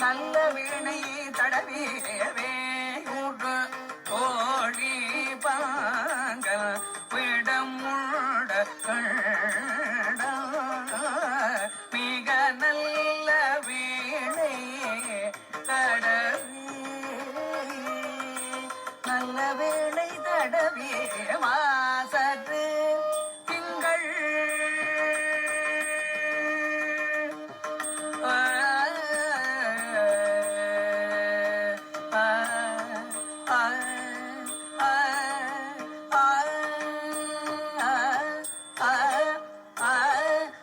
நல்ல வீணை தடவியவே கோழி பாங்கல் விடமுட மிக நல்ல வீணை தடவி நல்ல வேளை தடவி மாசத்து திங்கள்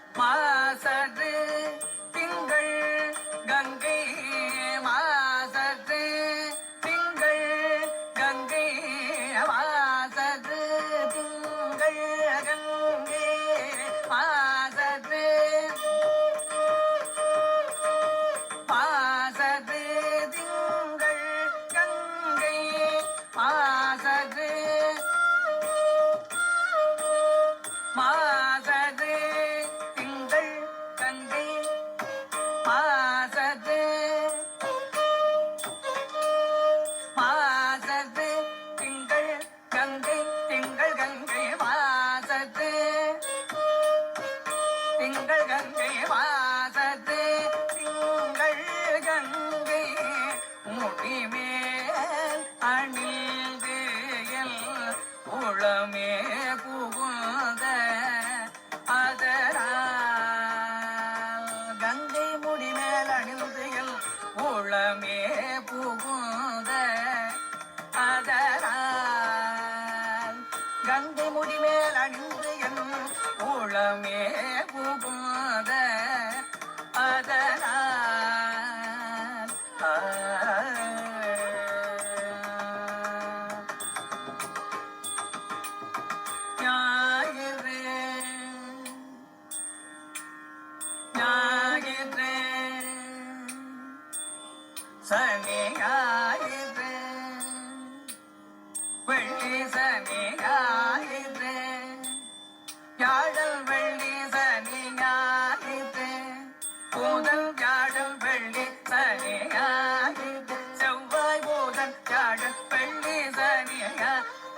மாசத்து திங்கள் கங்கை மாசத்து திங்கள் கங்கை மாசத்து திங்கள் கங்கை மாசத்து மாசத்து திங்கள் கங்கை மாசத்து மாசத்து திங்கள் கங்கை மாசத்து மாசத்து திங்கள் கங்கை திங்கள் கங்கை மாசத்து திங்கள் கங்கை மாசத்து திங்கள் கங்கை முடிமேல் அணிந்து உளமே புகுந்த அதனால் கங்கை முடிமேல் அணிந்து உளமே புகுந்த அதனால் கங்கை முடிமேல் அணிந்து உளமே புகுந்த அதனால் ஞாயிறு ஞாயிறு சனி ஞாயிறு வெள்ளி சனி ஞாயிறு வியாழல் வெள்ளி சனி ஞாயிறு புதன் வியாழல் வெள்ளி சனி ஞாயிறு செவ்வாய் புதன் வியாழல் வெள்ளி சனி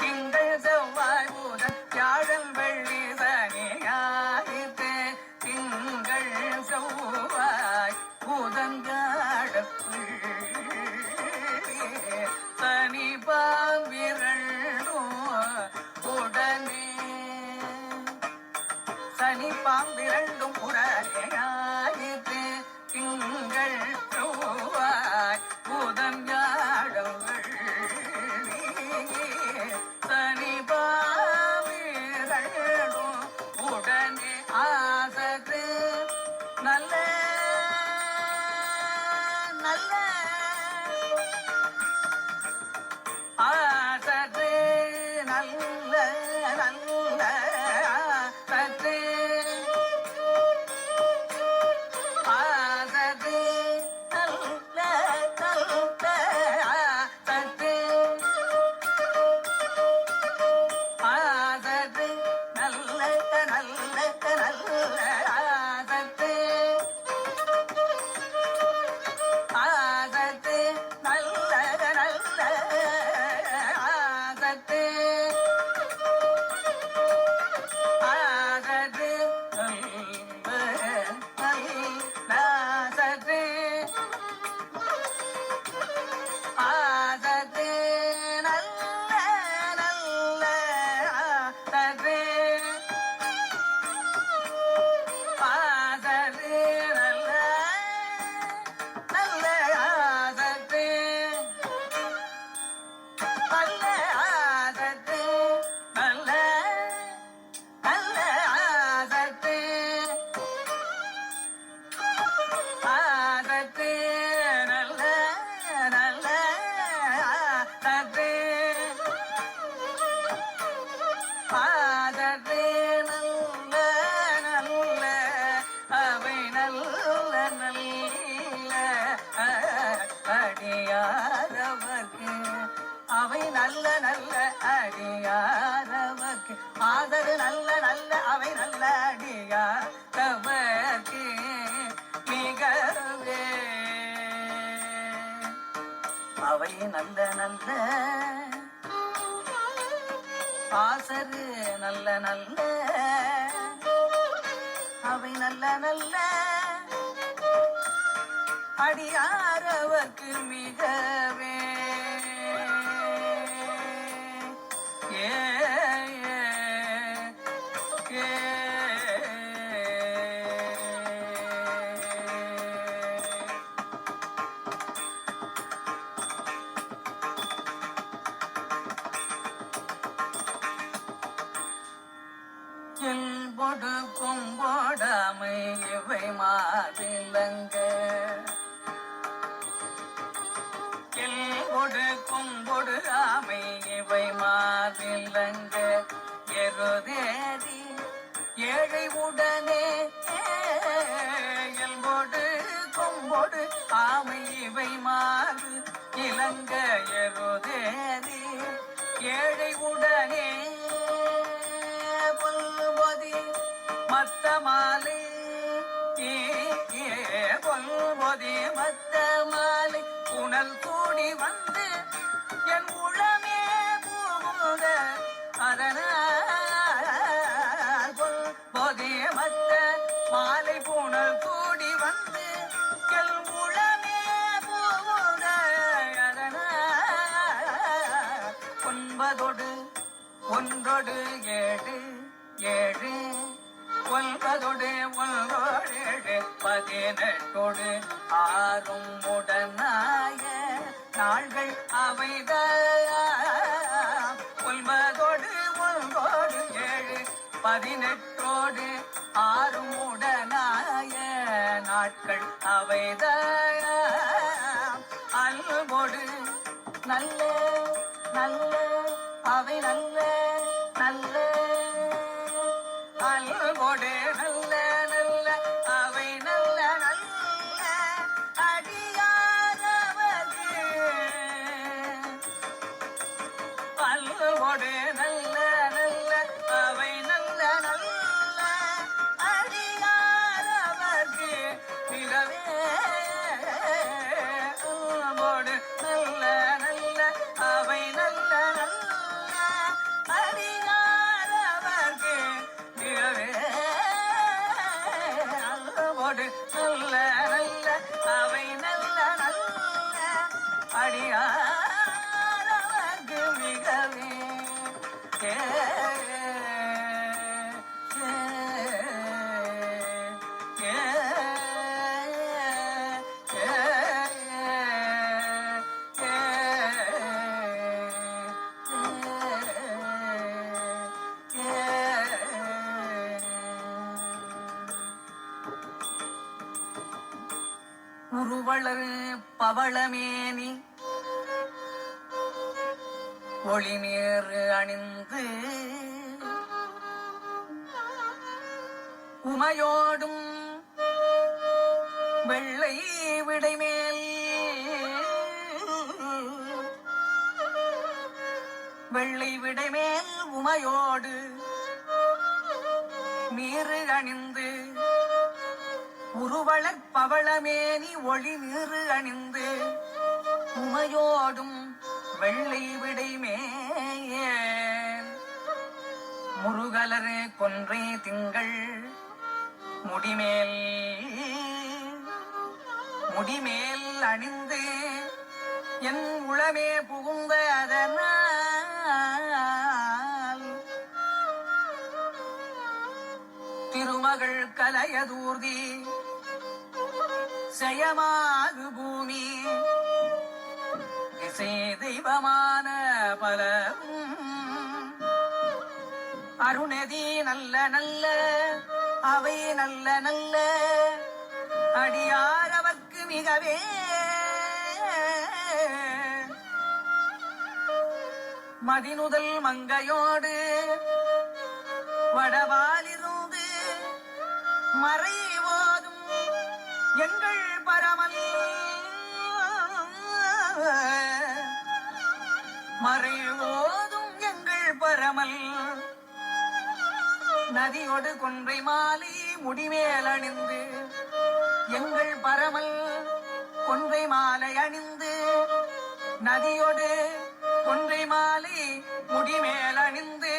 திங்கள் செவ்வாய் புதன் வியாழல் வெள்ளி சனி ஞாயிறு திங்கள் செவ்வாய் புதன் வியாழல் சனி பாம்பிரண்டும் உடனே சனி பாம்பிரண்டும் உடனே ஞாயிறு திங்கள் செவ்வாய் புதன் வியாழல் சனி பாம்பிரண்டும் உடனே ஆசத்து நல்ல நல்ல ஆசத்து நல்ல நல்ல ஆசத்து ஆசத்து நல்ல நல்ல ஆசத்து ஆசத்து நல்ல நல்ல நல்ல ஆசத்து ஆசத்து நல்ல நல்ல ஆசத்து ஆசத்து நாசத்து ஆசத்து நல்ல நல்ல ஆசத்து ஆசத்து நல்ல நல்ல ஆசத்து நல்ல ஆசத்து நல்ல நல்ல ஆசத்து ஆசத்து நல்ல நல்ல ஆசத்து ஆசத்து நல்ல நல்ல அவை நல்ல நல்ல அடியாரவர்க்கு அவை நல்ல நல்ல அடியாரவர்க்கு ஆதரு நல்ல நல்ல அவை நல்ல அடியாரவர்க்கு மிகவே அவை நல்ல நல்ல ஆசரு நல்ல நல்ல அவை நல்ல நல்ல அடியாரவர்க்கு மிகவே ஏ கொடு கொம்போடாமை இவை மாதிலங்க கொடு கொம்பொடு ஆமை இவை மாதிலங்க எருதேதி ஏழை உடனே எல்பொடு கொம்பொடு ஆமை இவை மாறு இளங்க எருதேதி ஏழை உடனே பொல்பொதி மத்த மாலை பொல்பொதி மத்த மாலை புனல் கூடி வந்து என் உளமே பூமுத அதனால் பொல்பொதி மத்த மாலை புனல் கூடி வந்து என் உளமே பூமுத அதனால் ஒன்பதொடு ஒன்றொடு ஏழு ஏழு ஒன்பதொடு ஒன்றோடு 18 ஆறும் உடனாய நாள்கள் அவைதான் ஒன்பதோடு ஒன்றோடு 18 ஆறும் உடனாய நாட்கள் அவைதான் அல்பொடு நல்ல நல்ல அவை நல்ல நல்ல அல்பொடு நல்ல நல்ல அவை நல்ல நல்ல அடியாரவர்க்கு அல்பொடு நல்ல நல்ல அவை நல்ல நல்ல அடியாரவர்க்கு மிகவே அல்பொடு நல்ல நல்ல அவை நல்ல நல்ல அடியாரவர்க்கு மிகவே அல்பொடு நல்ல நல்ல அவை நல்ல நல்ல அடியாரவர்க்கு மிகவே உருவளரு பவளமேனி ஒளிநீர் அணிந்து உமையோடும் வெள்ளை விடைமேல் வெள்ளை விடைமேல் உமையோடு நீர் அணிந்து உருவளர் பவளமேனி ஒளி நீர் அணிந்து உமையோடும் வெள்ளை விடைமேல் முருகலர் கொன்றை திங்கள் முடிமேல் அணிந்து என் உளமே புகுந்த அதனால் திருமகள் கலையதூர்தி செயமாகு பூமி இசை தெய்வமான பலவும் அருணதி நல்ல நல்ல அவை நல்ல நல்ல அடியாரவர்க்கு மிகவே மதினுதல் மங்கையோடு வடவாலிருந்து மறை ஓதும் எங்கள் பரமல் மறை ஓதும் எங்கள் பரமல் நதியோடு கொன்றை மாலை முடிமேல் அணிந்து எங்கள் பரமல் கொன்றை மாலை அணிந்து நதியோடு கொன்றை மாலை முடிமேல் அணிந்து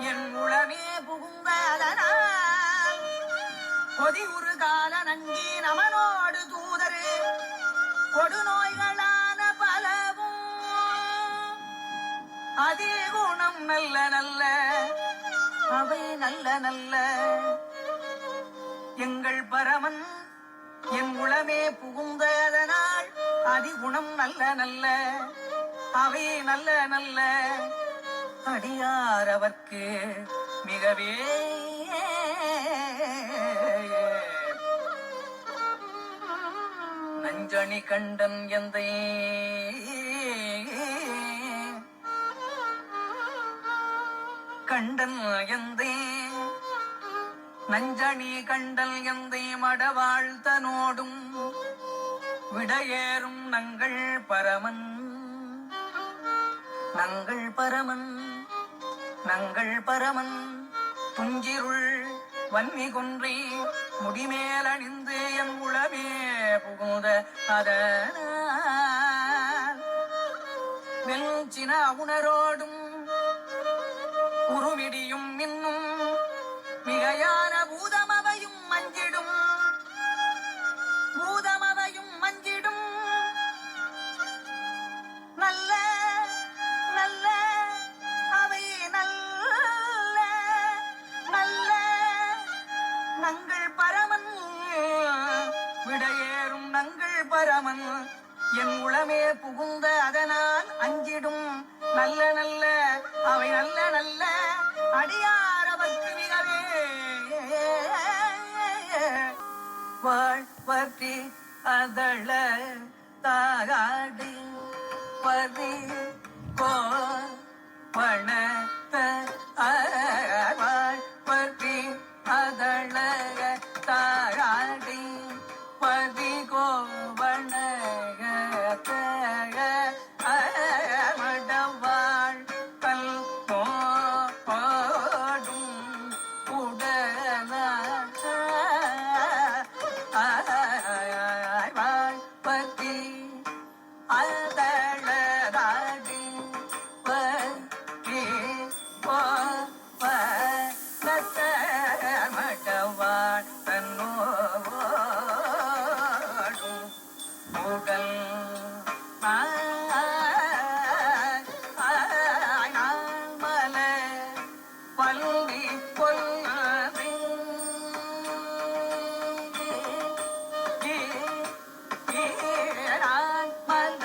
என் உளமே புகுந்ததனால் கொதி ஒரு கால நங்கி நமனோடு தூதரு கொடுநோய்களான பலவும் அதே குணம் நல்ல நல்ல அவை நல்ல நல்ல எங்கள் பரமன் என் உளமே புகுந்ததனால் அதிகுணம் நல்ல நல்ல அவை நல்ல நல்ல அடியார் அவர்க்கு மிகவே நஞ்சணி கண்டன் எந்தை கண்டன் எந்தை நஞ்சணி கண்டல் எந்தை மடவாழ்த்தனோடும் விடையேறும் நங்கள் பரமன் நங்கள் பரமன் நங்கள் பரமன் துஞ்சிருள் வன்னி கொன்றை முடிமேல் அணிந்து என் உளமே புகுந்த அதனால் வெல்சின உணரோடும் உருவிடியும் இன்னும் மிகையான பூதமவையும் மஞ்சிடும் பூதமவையும் மஞ்சிடும் நல்ல நல்ல அவை நல்ல நல்ல நங்கள் பரமன் விடையேறும் நங்கள் பரமன் என் உளமே புகுந்த அதனால் அஞ்சிடும் நல்ல நல்ல அவை நல்ல நல்ல அடியார் அவர்க்கு மிகவே வாழ்வற்றி அதள தாகாடி பதி கோணத்த வாழ்வற்றி அதள தாகாடி பதி கோவணத்த மடவாள் கல் போடும் உடன வாழ்பதி அதளதாடி பதி கோவணத்த மடவாள் தன்னோடும் உடல் பல்வி கொல்வி மல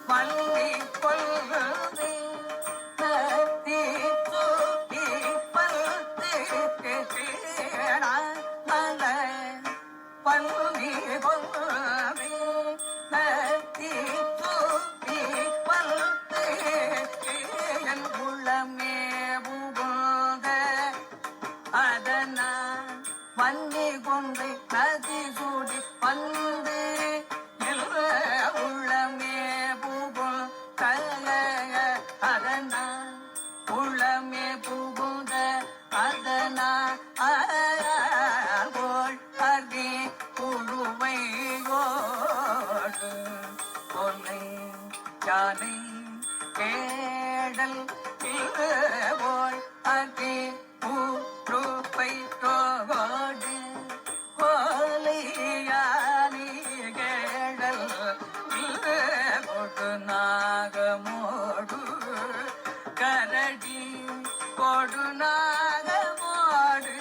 பல்வி கொல்வி நதி சூடி பல்தி மல பல்வி கொல்வி நதி சூடி பல்தி என் உள்ளமே அதனால் வன்னி கொன்றை நதி சூடி வந்து உள்ளமே புகுள் கலைய அதனால் உள்ளமே புகுந்த அதனால் போல் அதி குழுவையோடு கொலை யானை கேடல் போல் அதி பூப்பை தோடு கோலையானி கேடல் கொடு நாகமோடு கரடி கொடு நாகமோடு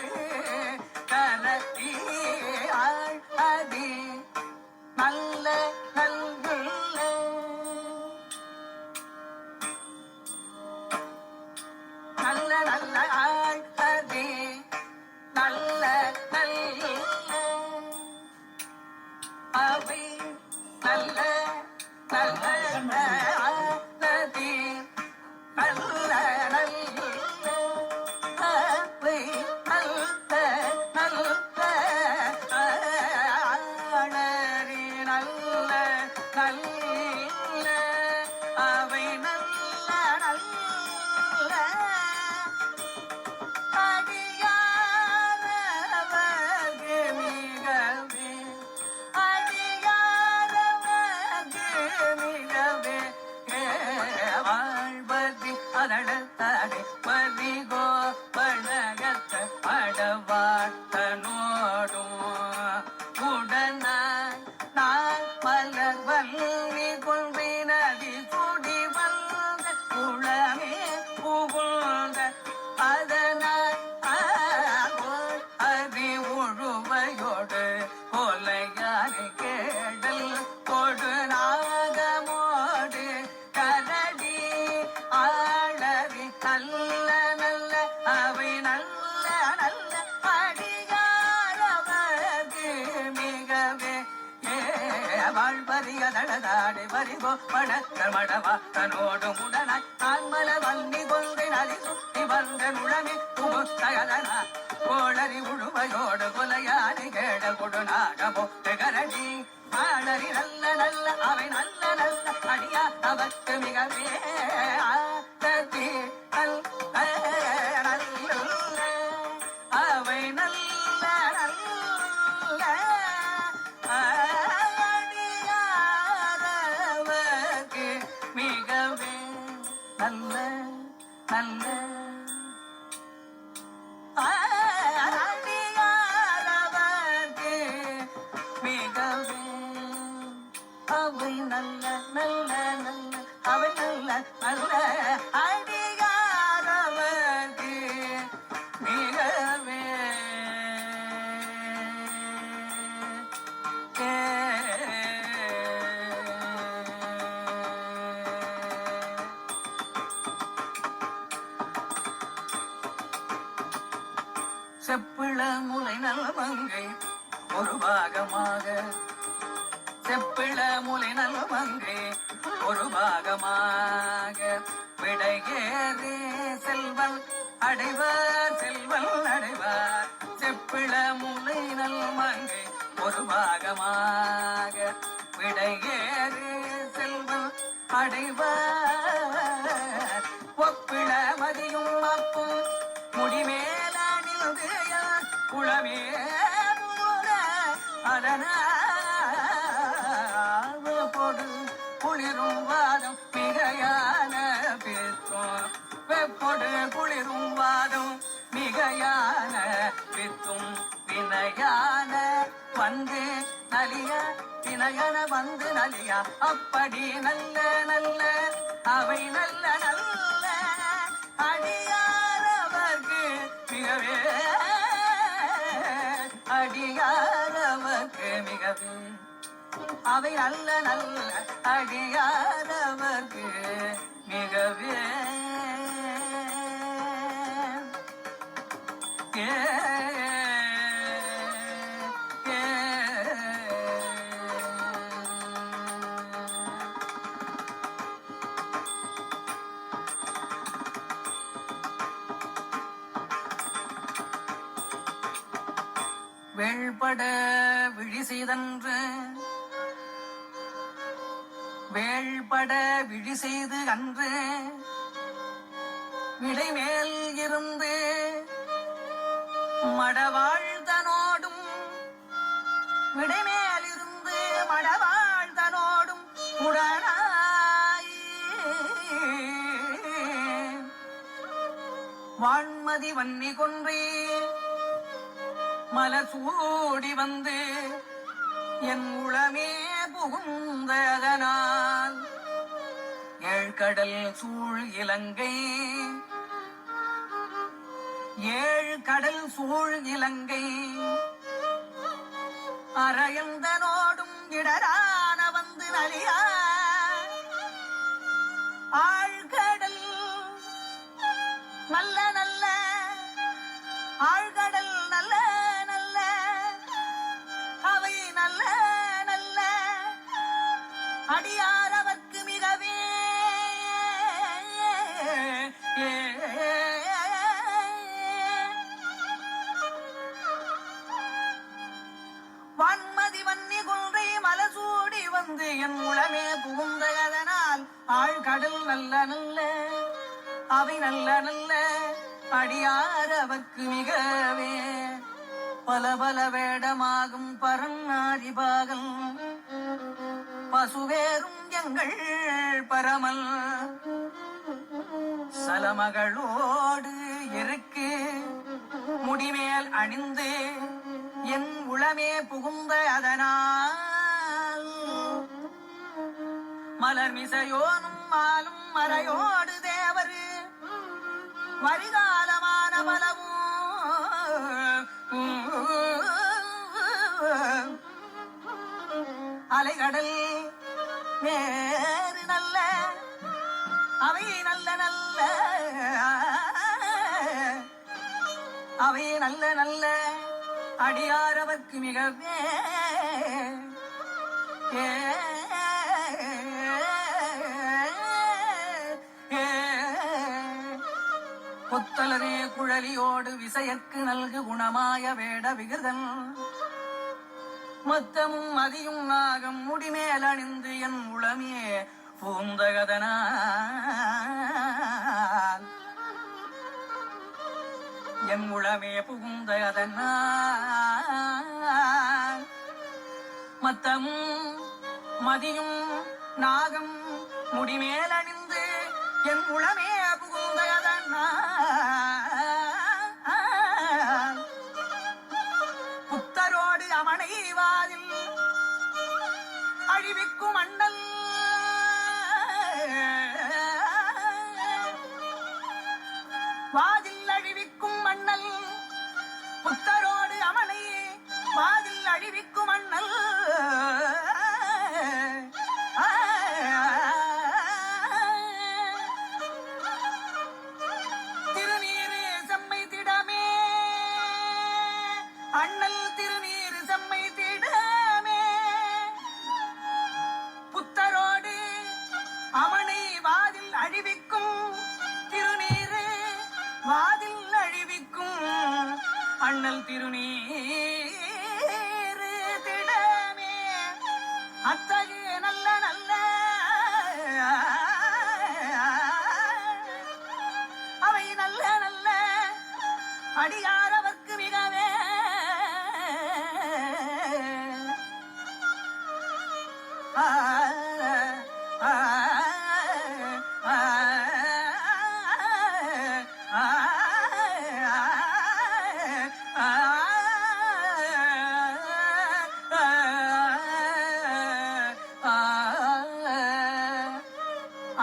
மடவாட்டனோடும் உடனாய் நான் மலர் வல்லி கொள்வி நதி சுடி வந்த குளமே புகுந்த அதனால் அறி உழுவையோடு கொலையானை கேடல் கொடு நாகமோடு கரடி ஆளறி நல்ல நல்ல அவை நல்ல நல்ல அடியாரவர்க்கு மிகவே வாழ்வறிய தடதாடை வரிகோ படத்த மடவாட்டனோடு முடனாய் தான்மல வன்னி கொள்கை நதி சுத்தி வந்த நுழமி புகுத்தகதனா கோளறி உழுவையோடு கொலையானி கேட கொடு நாகமோ கரடி ஆளறி நல்ல நல்ல அவை நல்ல நல்ல அடியா அவர்க்கு மிகவே ஆத்தி அவை நல்ல நல்ல அடியாரவர்க்கு மிகவே நல்ல நல்ல அடியாரவர்க்கு மிகவே அவை நல்ல நல்ல நல்ல அவை நல்ல நல்ல அடியாரவர்க்கு மிகவே செப்பிள முலை நல்மங்கை ஒரு பாகமாக செப்பிள முலை நல்மங்கை ஒரு பாகமாக விடையேறே செல்வன் அடைவார் செல்வன் அடைவார் செப்பிள முலை நல்மங்கை ஒரு பாகமாக விடையேறே செல்வன் அடைவார் ஒப்பிள மதியும் அப்பும் முடிமேல நின்றுய குளமே அதனாவு பொடு குளிரும் வாதம் மிகையான பித்தும் வெப்பொடு குளிரும் வாதம் மிகையான பித்தும் வினையான வந்து நலிய வினயன வந்து நலிய அப்படி நல்ல நல்ல அவை நல்ல நல்ல அடியாரவர்க்கு மிகவே அடியாரவர்க்கு மிகவே அவை நல்ல நல்ல அடியாரவர்க்கு மிகவே வேள்பட விழி செய்தன்று வேள்பட விழி செய்து அன்று விடைமேல் இருந்து மடவாழ்தனோடும் விடைமேல் இருந்து மடவாழ்தனோடும் உடனாய் வான்மதி வன்னி கொன்றே மலசூடி வந்து என் உளமே புகுந்ததனால் ஏழ்கடல் சூழ் இலங்கை ஏழ்கடல் சூழ் இலங்கை அரையந்தனோடும் இடரான வந்து நலியா ஆழ்கடல் நல்ல நல்ல ஆழ்கடல் நல்ல நல்ல அவை நல்ல நல்ல அடியாரவர்க்கு மிகவே வன்மதி வன்னி கொன்றை மலசூடி வந்து என் உளமே புகுந்ததனால் ஆழ்கடல் நல்ல நல்ல அவை நல்ல நல்ல அடியாரவர்க்கு மிகவே பல பல வேடமாகும் பரநாரிபாகல் பசுவேரும் எங்கள் பரமல் சலமகளோடு இருக்கு முடிமேல் அணிந்து என் உளமே புகுந்த அதனால் மலர் மிசையோனும் மாலும் மறையோடு தேவர் வரிகாலமான பலவும் அலைகடல் வேறு நல்ல அவை நல்ல நல்ல அவை நல்ல நல்ல அடியாரவர்க்கு மிகவே கொத்தலரே குழலியோடு விசையற்கு நல்கு குணமாய வேட விகிருதன் மொத்தமும் மதியும் நாகம் முடிமேல் அணிந்து என் உளமே பூந்தகதனால் என் உளமே புகுந்தகதனால் மத்தமும் மதியும் நாகம் முடிமேல் அணிந்து என் உளமே புகுந்தகதனால் புத்தரோடு அமனை வாதில் அழிவிக்கும் அண்ணல் வாதில் அழிவிக்கும் மண்ணல் புத்தரோடு அமனை வாதில் அழிவிக்கும் அண்ணல் திருநீரு செம்மை திடமே அண்ணல் திருநீரு செம்மை திடமே புத்தரோடு அமனை வாதில் அழிவிக்கும் திருநீரு வாதில் அழிவிக்கும் அண்ணல் திருநீரு திடமே அத்தகைய நல்ல நல்ல அவை நல்ல நல்ல அடியாரவர்க்கு மிகவே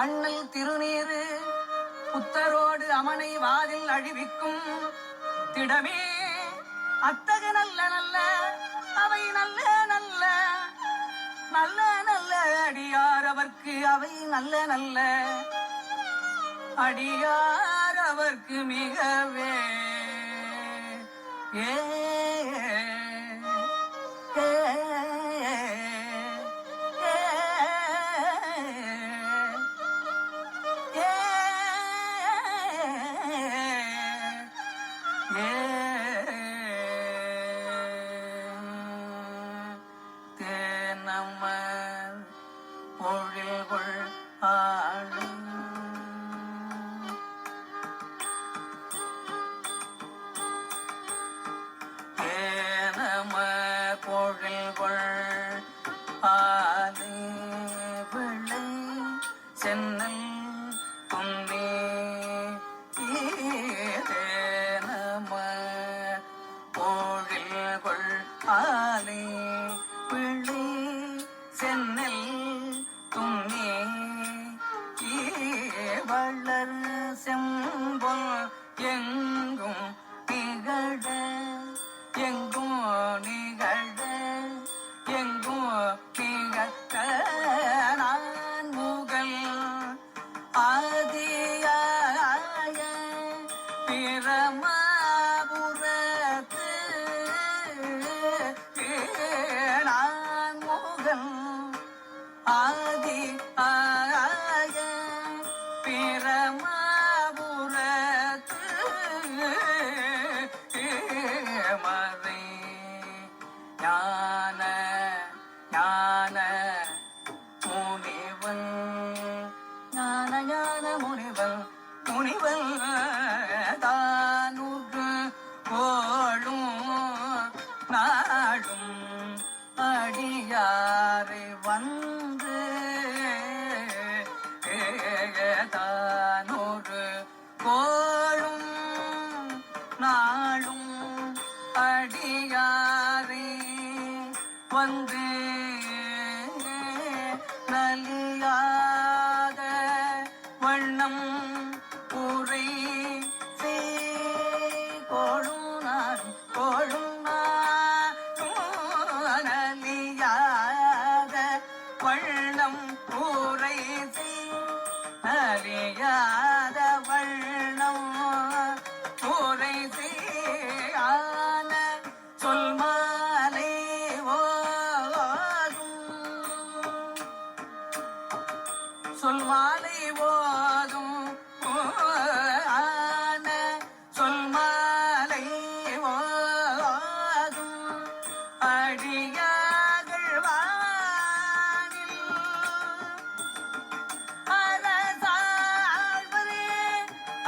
அண்ணல் திருநீரு புத்தரோடு அமனை வாதில் அழிவிக்கும் திடமே அத்தகு நல்ல நல்ல அவை நல்ல நல்ல நல்ல நல்ல அடியாரவர்க்கு அவை நல்ல நல்ல அடியாரவர்க்கு மிகவே ஏ தேனமர் பொழில்கொள் ஆளும் தேனமர் பொழில்கொள் ஆலை விளை சென்னல் துன்னே தேனமர் பொழில்கொள் ஆலை பிள்ளை சென்னல் துண்ணே வளர் செம்பொல் எங்கும் நிகழ எங்கும் நிகழ எங்கும் நிகழ நான் முகல் ஆதியாய பிரமபுரத்து நான் முகல் ஆதி ஆய பிரமபுரத்து மறை ஞான ஞான முனிவன் ஞான ஞான முனிவன் முனிவன் தானுக்கு கோளும் நாடும் அடியாரை வந்து தானொரு கோளும் நாளும் அடியாரே வந்து நலியாத வண்ணம் உரை கோழுனார் நலியாத வண்ணம் உரை அறியாத வண்ணம் உரை ஆன சொல் மாலை ஓதும் சொல் மாலை ஓதும் ஆன சொல் மாலை ஓதும் அடியார்கள் வானில் அரசாழ்வரே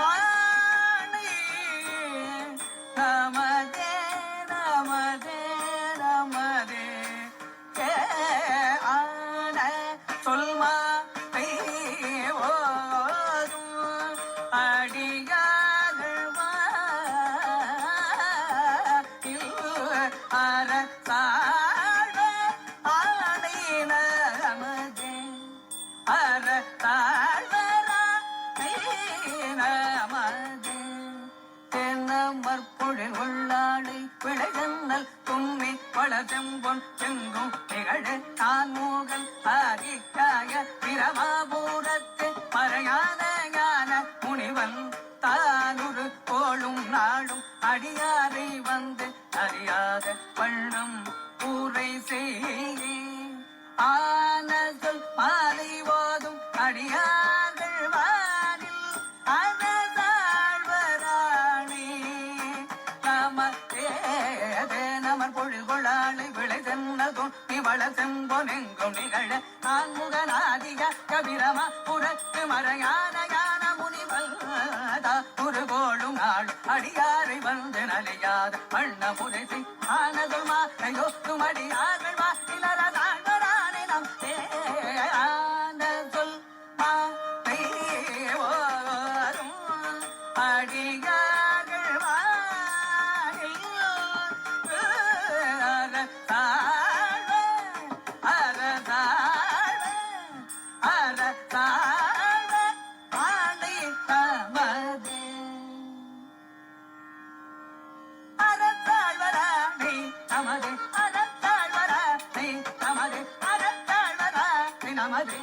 ஆணை நமதே நமதே நமதே ஆன சொல்மாலை ஓதும் அடியார்கள் வானில் அரசாழ்வ ஆணை நமதே அரசாழ்வரா நமதே தென்னமற்பொழில் உள்ளாளை விளையன்னல் தும்மி வளசெம்பொன் செங்கும் திகழ தான்மூகன் ஆதிக்காய பிரமாபூரத்து மறையான ஞான முனிவன் தானுரு கோளும் நாளும் அடியாரை வந்து அறியாத வண்ணம் ஊரை செய்யே ஆன சொல் மாலை ஓதும் அடியார்கள் வானில் அரசாழ்வராணி நமர் பொழில் கொள்ளாளை விளை சென்னதும் இவள செம்பொனெங்கும் நிகழ நான்முகநாதிக கபிரமா புறத்து மறையான ஞான முனிவல் ஒரு கோளும் நாள் அடியாரை வந்து நலியாத வண்ண முறைசி ஆனதும் மாயோக்கும் அடியார்கள் வானிலரசாழ்வராணி நம் ஆன சொல் மாலை ஓதும் அடியார்கள் வானில் அரசாழ்வ அரசாழ்வ அரசாழ்வ ஆணை நமதே அரசாழ்வராணி நமதே அரசாழ்வராணி நமதே அரசாழ்வராணி நமதே